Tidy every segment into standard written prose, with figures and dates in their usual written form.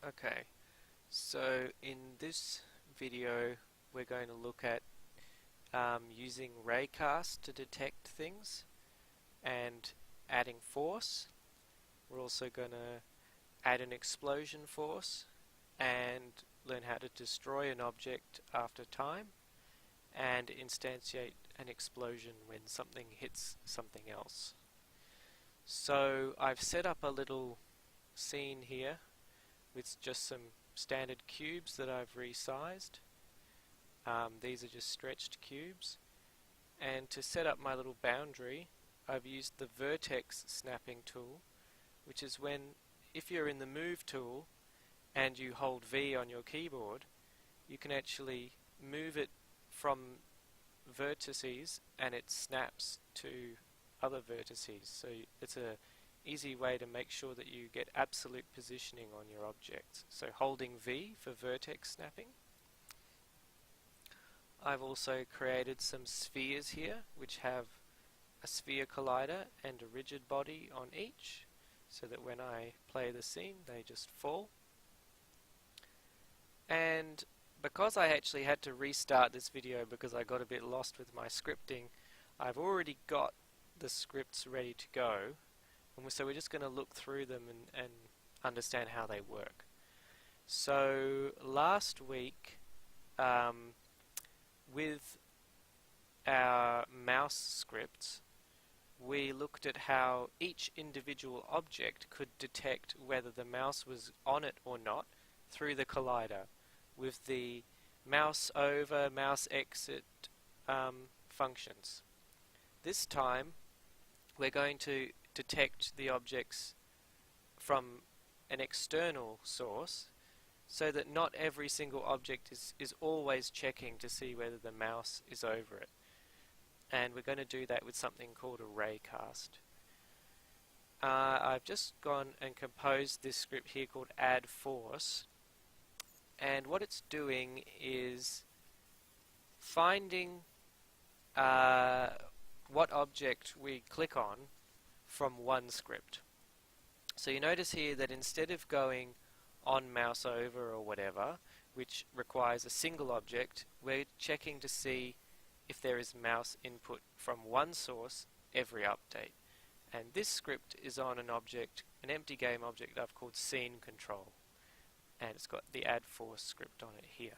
Okay, so in this video we're going to look at using Raycast to detect things and adding force. We're also going to add an explosion force and learn how to destroy an object after time and instantiate an explosion when something hits something else. So I've set up a little scene here with just some standard cubes that I've resized. These are just stretched cubes, and to set up my little boundary I've used the vertex snapping tool, which is when, if you're in the move tool and you hold V on your keyboard, you can actually move it from vertices and it snaps to other vertices. So it's a easy way to make sure that you get absolute positioning on your objects. So holding V for vertex snapping. I've also created some spheres here which have a sphere collider and a rigid body on each, so that when I play the scene they just fall. And because I actually had to restart this video because I got a bit lost with my scripting, I've already got the scripts ready to go, and so we're just going to look through them and understand how they work. So last week, with our mouse scripts, we looked at how each individual object could detect whether the mouse was on it or not through the collider with the mouse over, mouse exit functions. This time we're going to detect the objects from an external source, so that not every single object is always checking to see whether the mouse is over it. And we're going to do that with something called a Raycast. I've just gone and composed this script here called add force, and what it's doing is finding what object we click on from one script. So you notice here that instead of going on mouse over or whatever, which requires a single object, we're checking to see if there is mouse input from one source every update. And this script is on an object, an empty game object I've called scene control, and it's got the add force script on it here.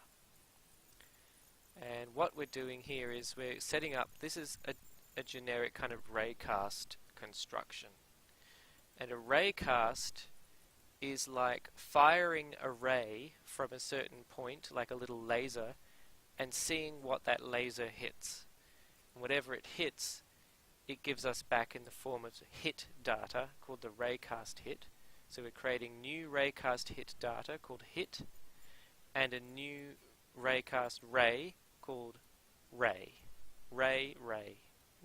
And what we're doing here is we're setting up, this is a generic kind of Raycast construction. And a Raycast is like firing a ray from a certain point, like a little laser, and seeing what that laser hits. And whatever it hits, it gives us back in the form of hit data called the Raycast hit. So we're creating new Raycast hit data called hit, and a new Raycast ray called ray. Ray.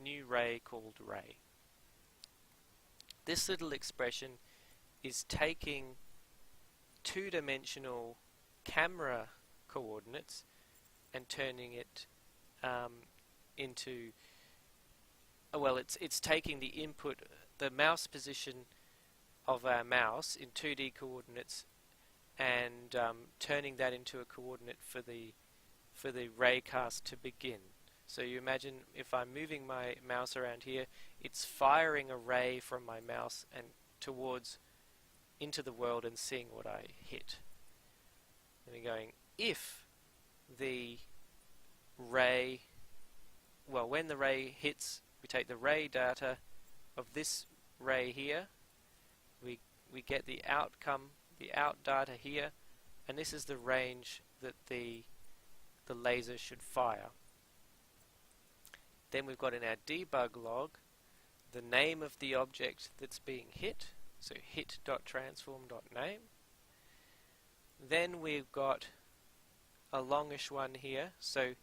New ray called ray. This little expression is taking two-dimensional camera coordinates and turning it into, well, it's taking the input, the mouse position of our mouse in 2D coordinates, and turning that into a coordinate for the Raycast to begin. So you imagine if I'm moving my mouse around here, it's firing a ray from my mouse and towards into the world and seeing what I hit. And we're going, if the ray, well, when the ray hits, we take the ray data of this ray here, we get the outcome, the out data here, and this is the range that the laser should fire. Then we've got in our debug log the name of the object that's being hit, so hit.transform.name. Then we've got a longish one here, so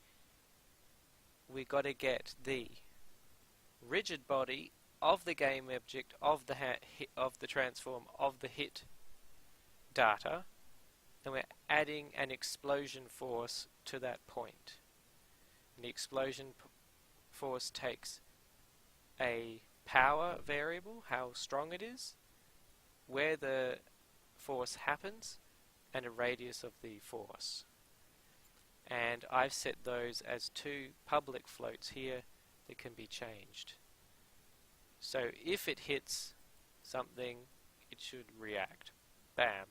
we've got to get the rigid body of the game object of the transform of the hit data, and we're adding an explosion force to that point. And the explosion force takes a power variable, how strong it is, where the force happens, and a radius of the force. And I've set those as two public floats here that can be changed. So if it hits something, it should react. Bam,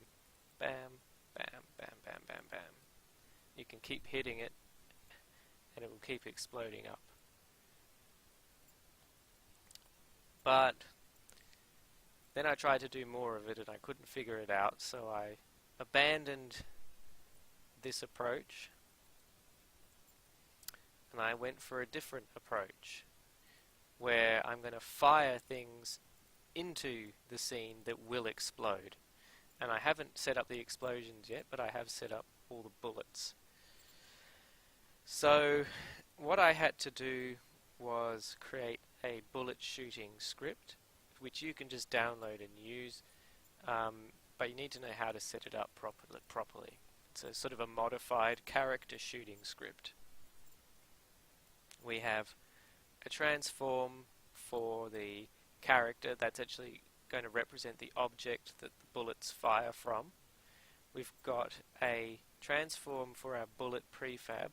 bam, bam, bam, bam, bam, bam. You can keep hitting it and it will keep exploding up. But then I tried to do more of it and I couldn't figure it out, so I abandoned this approach and I went for a different approach where I'm going to fire things into the scene that will explode. And I haven't set up the explosions yet, but I have set up all the bullets. So what I had to do was create a bullet shooting script, which you can just download and use, but you need to know how to set it up properly. It's a sort of a modified character shooting script. We have a transform for the character that's actually going to represent the object that the bullets fire from. We've got a transform for our bullet prefab.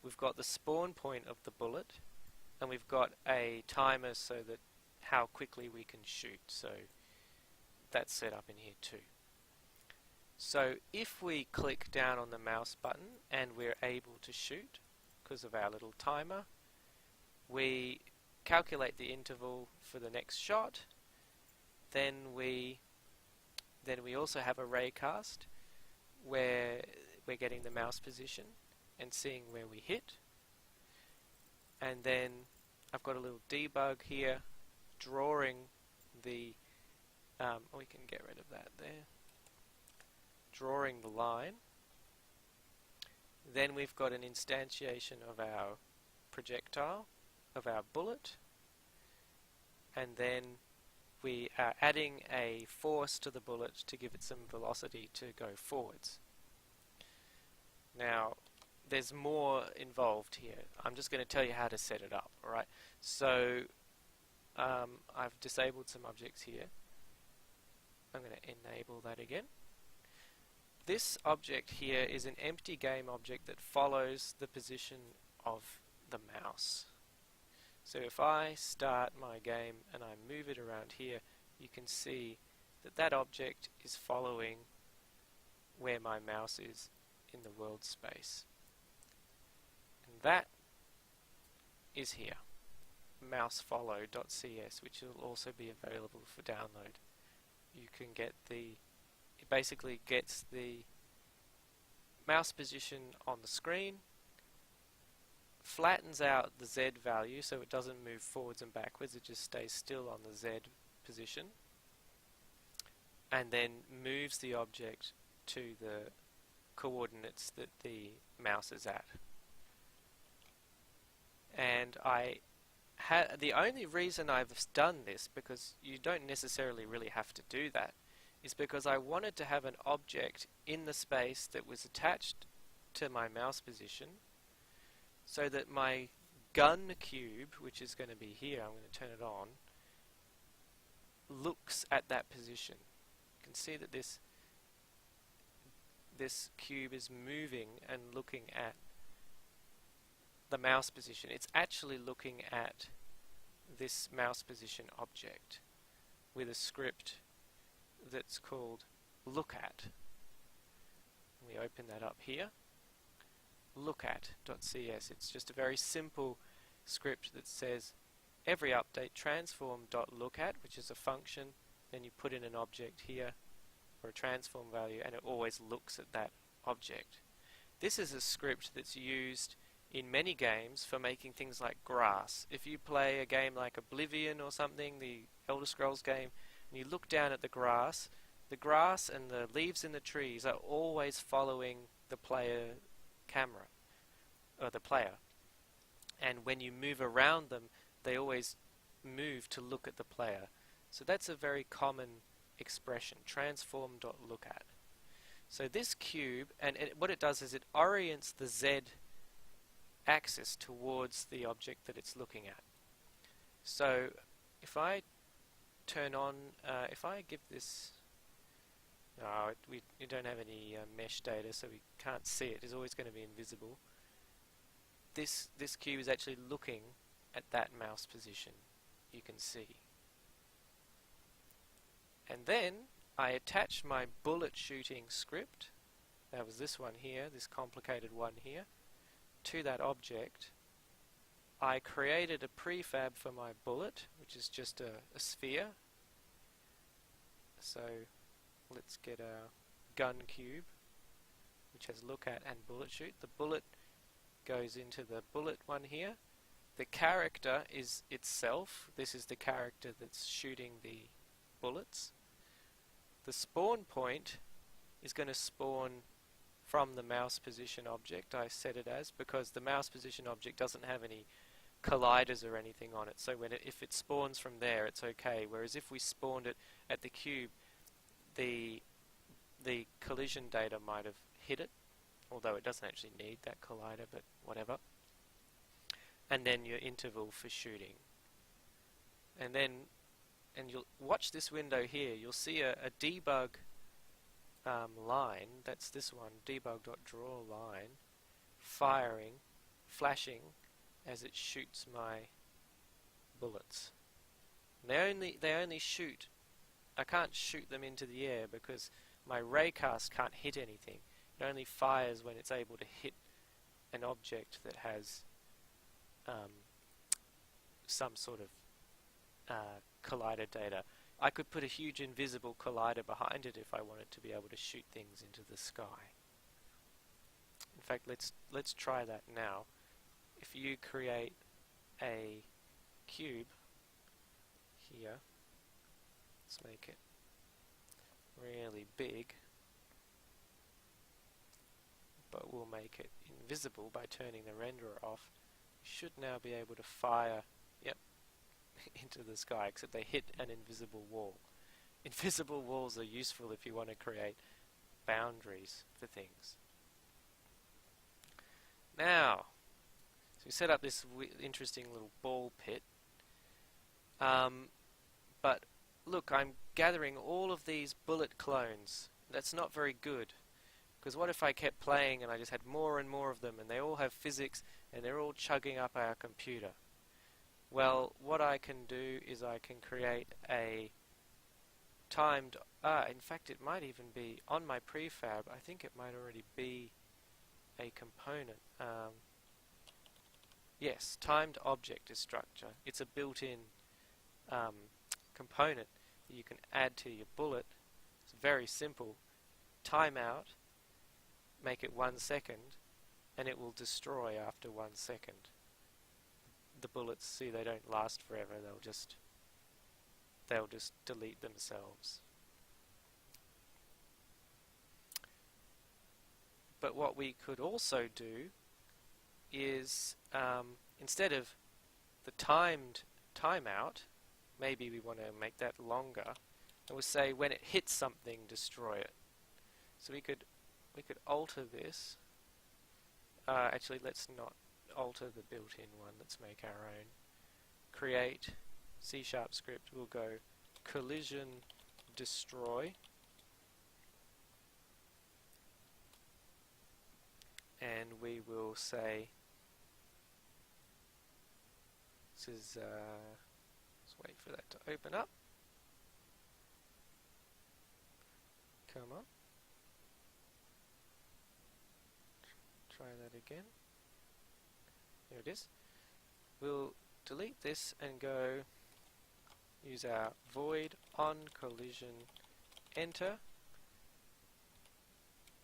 We've got the spawn point of the bullet, and we've got a timer so that how quickly we can shoot. So that's set up in here too. So if we click down on the mouse button and we're able to shoot because of our little timer, we calculate the interval for the next shot. Then we also have a raycast where we're getting the mouse position and seeing where we hit. And then I've got a little debug here drawing the we can get rid of that there, drawing the line. Then we've got an instantiation of our projectile, of our bullet, and then we are adding a force to the bullet to give it some velocity to go forwards. Now there's more involved here. I'm just going to tell you how to set it up. Alright, so I've disabled some objects here. I'm going to enable that again. This object here is an empty game object that follows the position of the mouse. So if I start my game and I move it around here, you can see that that object is following where my mouse is in the world space. And that is here, mousefollow.cs, which will also be available for download. You can get it basically gets the mouse position on the screen, flattens out the Z value so it doesn't move forwards and backwards, it just stays still on the Z position, and then moves the object to the coordinates that the mouse is at. And the only reason I've done this, because you don't necessarily really have to do that, is because I wanted to have an object in the space that was attached to my mouse position, so that my gun cube, which is going to be here, I'm going to turn it on, looks at that position. You can see that this cube is moving and looking at the mouse position. It's actually looking at this mouse position object with a script that's called lookat. We open that up here. Lookat.cs. It's just a very simple script that says every update transform.lookat, which is a function, then you put in an object here or a transform value and it always looks at that object. This is a script that's used in many games for making things like grass. If you play a game like Oblivion or something, the Elder Scrolls game, and you look down at the grass and the leaves in the trees are always following the player camera, or the player. And when you move around them, they always move to look at the player. So that's a very common expression, transform.lookat. So this cube, and what it does is it orients the Z axis towards the object that it's looking at. So if I turn on, if I give this No, we don't have any mesh data, so we can't see it. It's always going to be invisible. This cube is actually looking at that mouse position. You can see. And then I attach my bullet shooting script, that was this one here, this complicated one here, to that object. I created a prefab for my bullet, which is just a sphere. So let's get our gun cube, which has look at and bullet shoot. The bullet goes into the bullet one here. The character is itself. This is the character that's shooting the bullets. The spawn point is going to spawn from the mouse position object I set it as, because the mouse position object doesn't have any colliders or anything on it, so if it spawns from there it's okay, whereas if we spawned it at the cube, the collision data might have hit it, although it doesn't actually need that collider, but whatever. And then your interval for shooting. And you'll watch this window here, you'll see a debug line, that's this one, debug.draw line, firing, flashing as it shoots my bullets. And they only shoot, I can't shoot them into the air because my raycast can't hit anything. It only fires when it's able to hit an object that has some sort of collider data. I could put a huge invisible collider behind it if I wanted to be able to shoot things into the sky. In fact, let's try that now. If you create a cube here, let's make it really big, but we'll make it invisible by turning the renderer off. You should now be able to fire, yep, into the sky, except they hit an invisible wall. Invisible walls are useful if you want to create boundaries for things. Now, so we set up this interesting little ball pit, but look, I'm gathering all of these bullet clones. That's not very good, because what if I kept playing and I just had more and more of them, and they all have physics and they're all chugging up our computer? Well, what I can do is I can create a timed, in fact it might even be on my prefab, I think it might already be a component. Yes, timed object structure. It's a built-in component that you can add to your bullet. It's very simple. Timeout, make it 1 second, and it will destroy after 1 second. The bullets, see, they don't last forever. They'll just delete themselves. But what we could also do is instead of the timed timeout, maybe we want to make that longer, and we'll say when it hits something, destroy it. So we could alter this. Actually, let's not alter the built-in one. Let's make our own. Create C# script. We'll go collision destroy, and we will say this is. Let's wait for that to open up. Come on. Try that again. There it is. We'll delete this and go use our void on collision enter.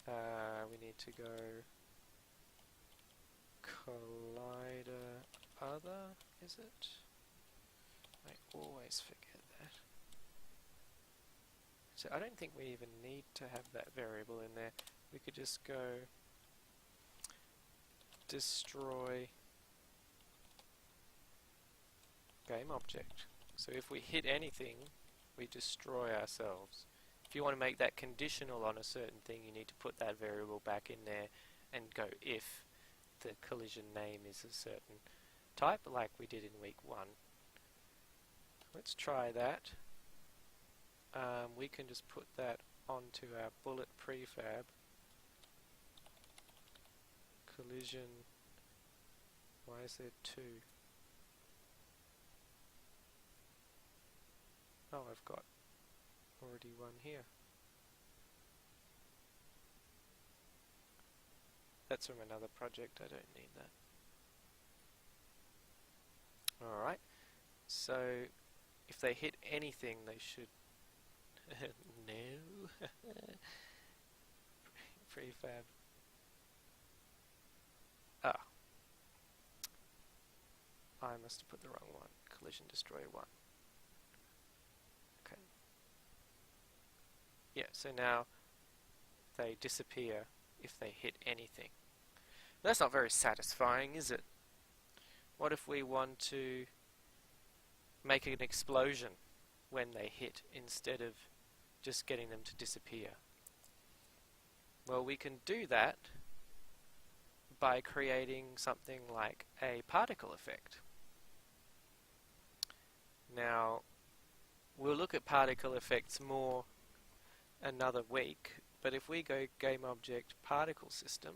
We need to go collider other, is it? I always forget that. So I don't think we even need to have that variable in there. We could just go destroy game object. So if we hit anything, we destroy ourselves. If you want to make that conditional on a certain thing, you need to put that variable back in there and go if the collision name is a certain type, like we did in week 1. Let's try that. We can just put that onto our bullet prefab, collision, why is there two? Oh, I've got already one here. That's from another project, I don't need that. Alright, so if they hit anything they should... no. Prefab. Ah. I must have put the wrong one. Collision destroy 1. Okay. Yeah, so now they disappear if they hit anything. That's not very satisfying, is it? What if we want to make an explosion when they hit instead of just getting them to disappear? Well, we can do that by creating something like a particle effect. Now, we'll look at particle effects more another week, but if we go game object particle system,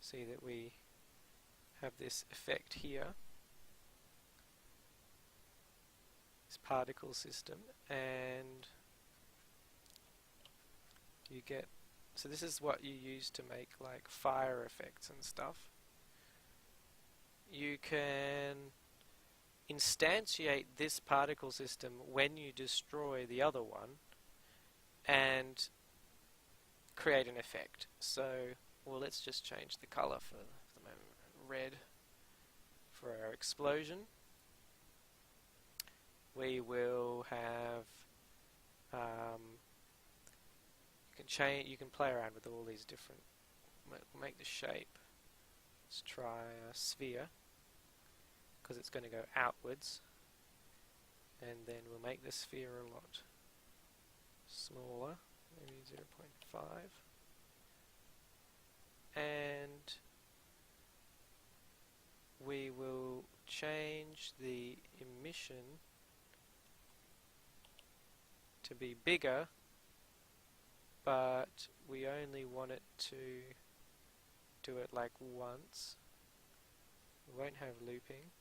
see that we have this effect here, this particle system, and you get, so this is what you use to make like fire effects and stuff. You can instantiate this particle system when you destroy the other one and create an effect. So, well, let's just change the color for the moment, red, for our explosion. We will have you can play around with all these different, we'll make the shape. Let's try a sphere, because it's going to go outwards, and then we'll make the sphere a lot smaller, maybe 0.5, and we will change the emission to be bigger, but we only want it to do it like once. We won't have looping.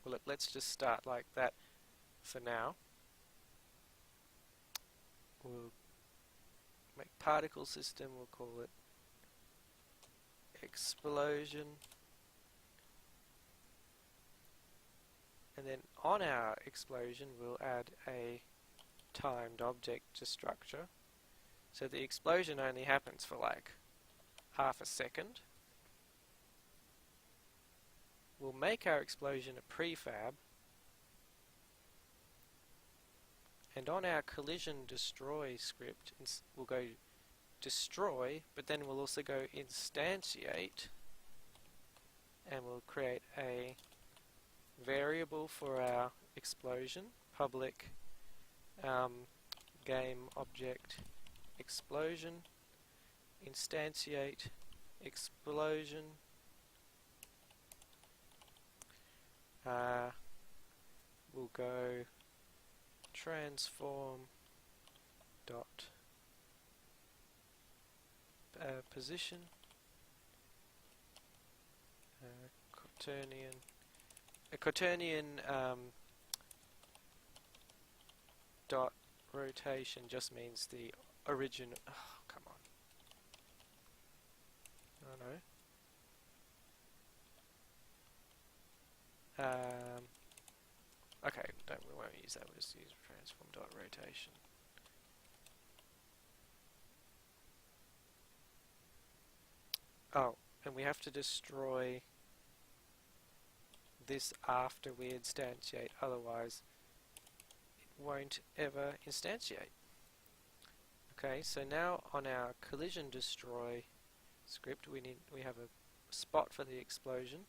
Well, let's just start like that for now. We'll make particle system, we'll call it explosion, and then on our explosion we'll add a timed object to structure, so the explosion only happens for like half a second. We'll make our explosion a prefab, and on our collision destroy script we'll go destroy, but then we'll also go instantiate, and we'll create a variable for our explosion, public game object explosion, instantiate explosion, we'll go transform dot position, quaternion. A quaternion dot rotation just means the origin. Oh, come on. Oh no. Okay, we won't use that. We'll just use transform dot rotation. Oh, and we have to destroy this after we instantiate, otherwise it won't ever instantiate. Okay, so now on our collision destroy script we have a spot for the explosion.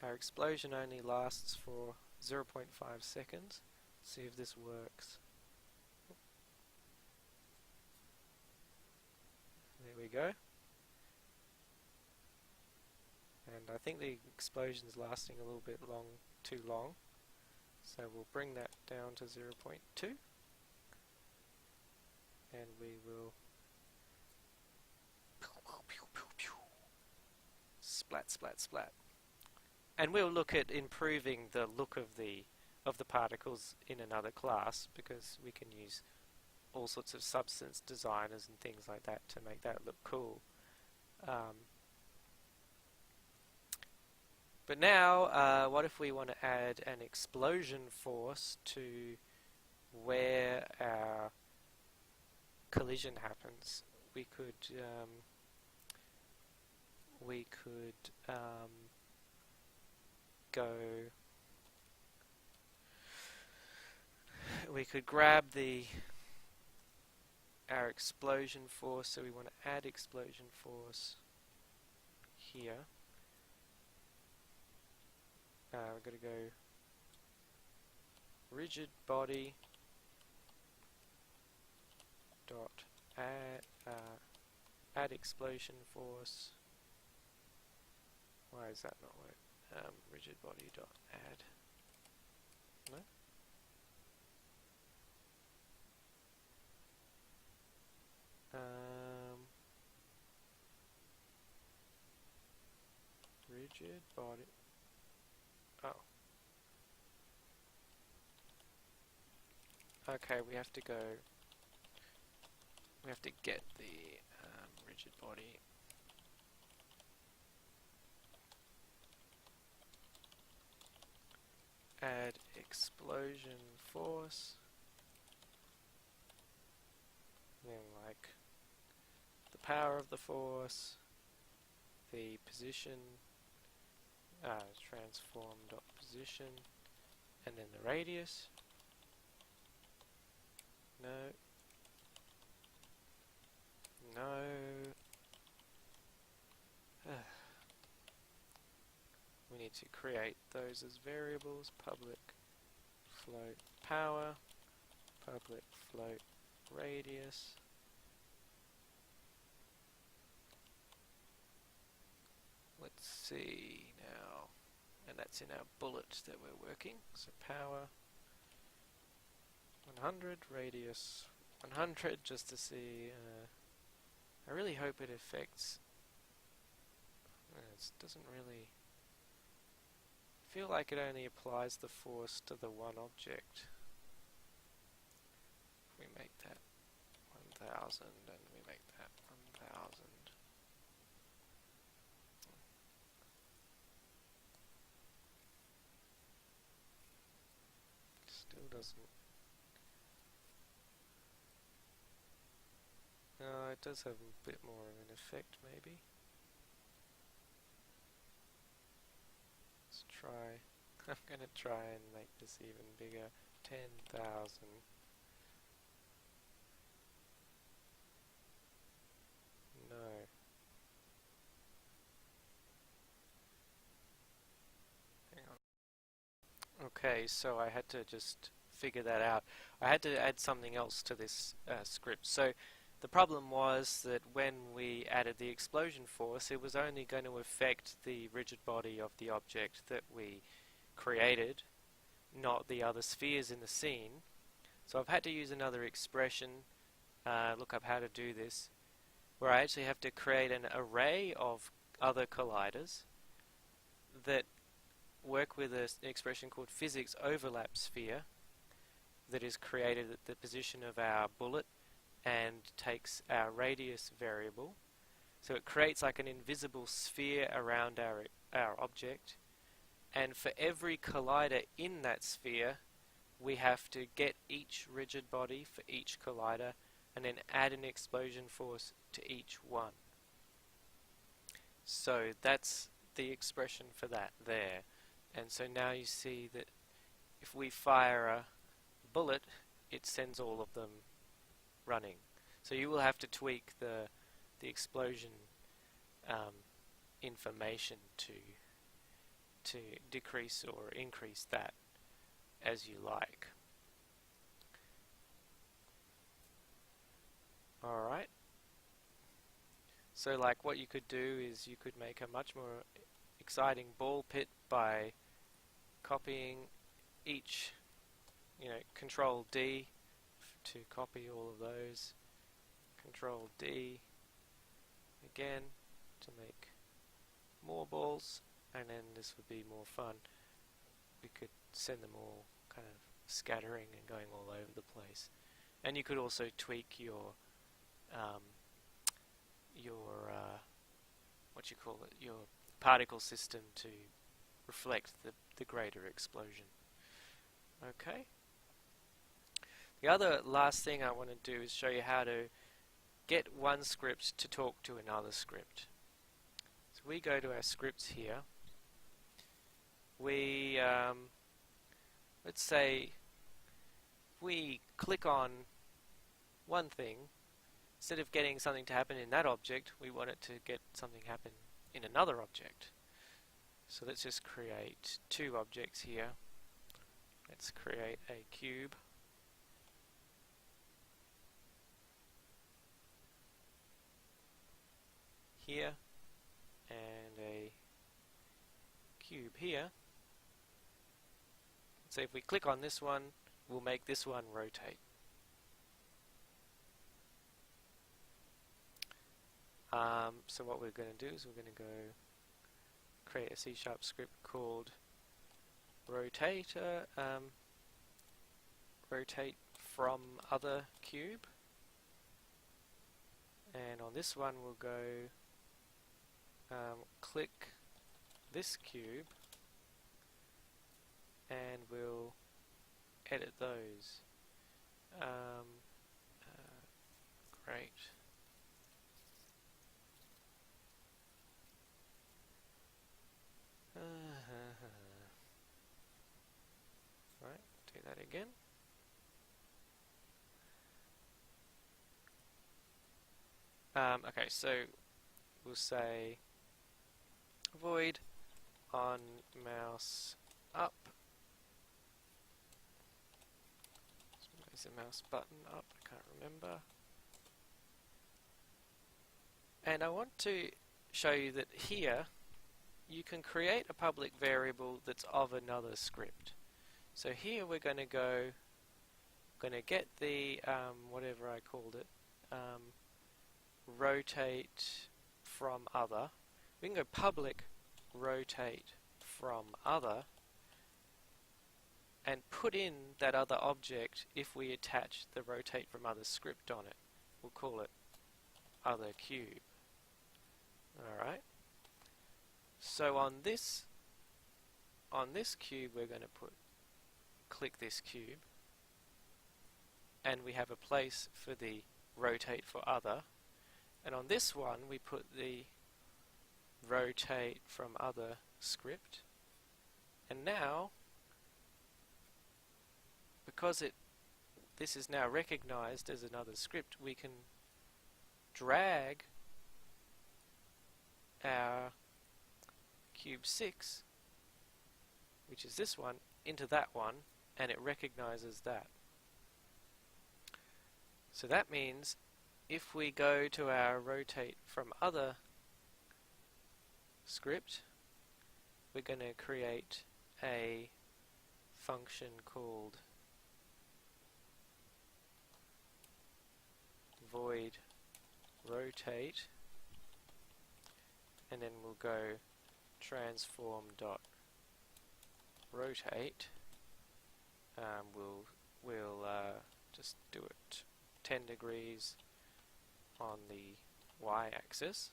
Our explosion only lasts for 0.5 seconds. Let's see if this works. There we go. and I think the explosion's lasting a little bit too long, so we'll bring that down to 0.2, and we will splat, splat, splat. And we'll look at improving the look of the particles in another class, because we can use all sorts of substance designers and things like that to make that look cool. But now, what if we want to add an explosion force to where our collision happens? We could grab our explosion force, so we want to add explosion force here. We're going to go rigid body dot add explosion force. Why is that not work? Rigid body dot add. No. Rigid body. Oh. Okay, we have to get the rigid body. Add explosion force. Then like the power of the force, the position, transform dot position, and then the radius. No. We need to create those as variables. Public float power, public float radius. Let's see now, and that's in our bullet that we're working. So power 100, radius 100, just to see. I really hope it affects. It doesn't really feel like it only applies the force to the one object. We make that 1000 and we make that 1000. Still doesn't. It does have a bit more of an effect, maybe. Let's try. I'm going to try and make this even bigger. 10,000. No. Hang on. Okay, so I had to just figure that out. I had to add something else to this script. So the problem was that when we added the explosion force, it was only going to affect the rigid body of the object that we created, not the other spheres in the scene. So I've had to use another expression, look up how to do this, where I actually have to create an array of other colliders that work with an expression called physics overlap sphere that is created at the position of our bullet and takes our radius variable. So it creates like an invisible sphere around our object, and for every collider in that sphere we have to get each rigid body for each collider and then add an explosion force to each one. So that's the expression for that there. And so now you see that if we fire a bullet, it sends all of them running. So you will have to tweak the explosion information to decrease or increase that as you like. Alright. So like what you could do is you could make a much more exciting ball pit by copying each, Control D to copy all of those, Control D again to make more balls, and then this would be more fun. We could send them all kind of scattering and going all over the place. And you could also tweak your your particle system to reflect the greater explosion. Okay. The other last thing I want to do is show you how to get one script to talk to another script. So we go to our scripts here. We let's say we click on one thing. Instead of getting something to happen in that object, we want it to get something happen in another object. So let's just create two objects here. Let's create a cube. Here, and a cube here. So if we click on this one, we'll make this one rotate. So what we're going to do is we're going to go create a C# script called rotator, rotate from other cube, and on this one we'll go click this cube and we'll edit those. Great. Right, do that again. Okay, so we'll say void on mouse up. Is the mouse button up? I can't remember. And I want to show you that here you can create a public variable that's of another script. So here we're going to get the whatever I called it, rotate from other. We can go public rotate from other and put in that other object if we attach the rotate from other script on it. We'll call it other cube. Alright. So on this cube we're going to click this cube, and we have a place for the rotate for other, and on this one we put the rotate from other script, and now because this is now recognized as another script, we can drag our cube 6, which is this one, into that one, and it recognizes that. So that means if we go to our rotate from other script, we're going to create a function called void rotate, and then we'll go transform dot rotate. We'll just do it 10 degrees on the y-axis.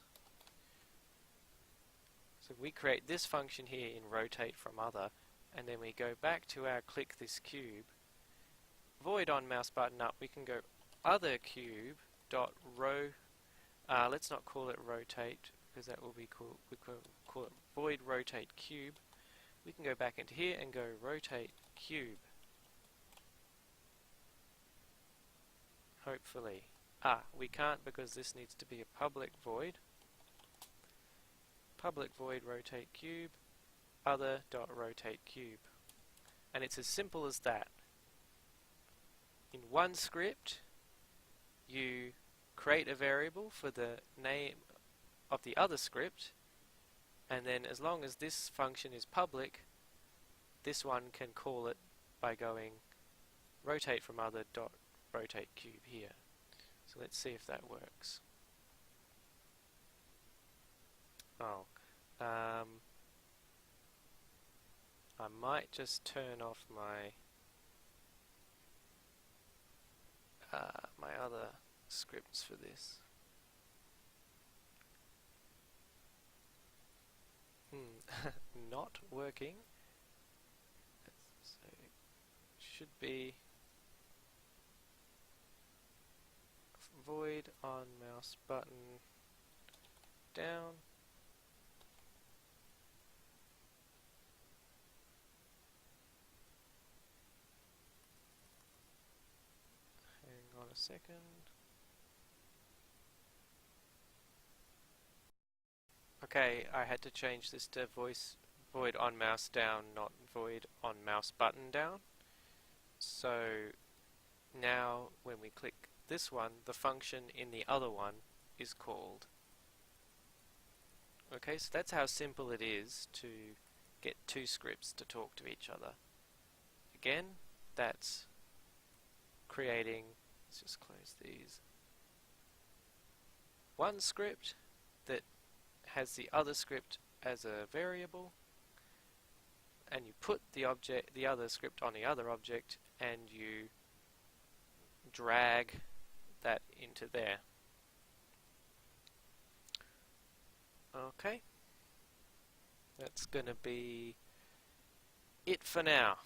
So we create this function here in rotate from other, and then we go back to our click this cube, void on mouse button up. We can go other cube dot let's not call it rotate because that will be cool. We call it void rotate cube. We can go back into here and go rotate cube. Hopefully. We can't because this needs to be a public void. Public void rotate cube, other dot rotate cube. And it's as simple as that. In one script, you create a variable for the name of the other script, and then as long as this function is public, this one can call it by going rotate from other dot rotate cube here. So let's see if that works. Oh, I might just turn off my my other scripts for this. Not working. So it should be void on mouse button down. Hang on a second. Okay, I had to change this to void on mouse down, not void on mouse button down. So now when we click this one, the function in the other one is called. Okay, so that's how simple it is to get two scripts to talk to each other. Again, that's creating, let's just close these, one script that has the other script as a variable, and you put the other script on the other object, and you drag that into there. Okay, that's going to be it for now.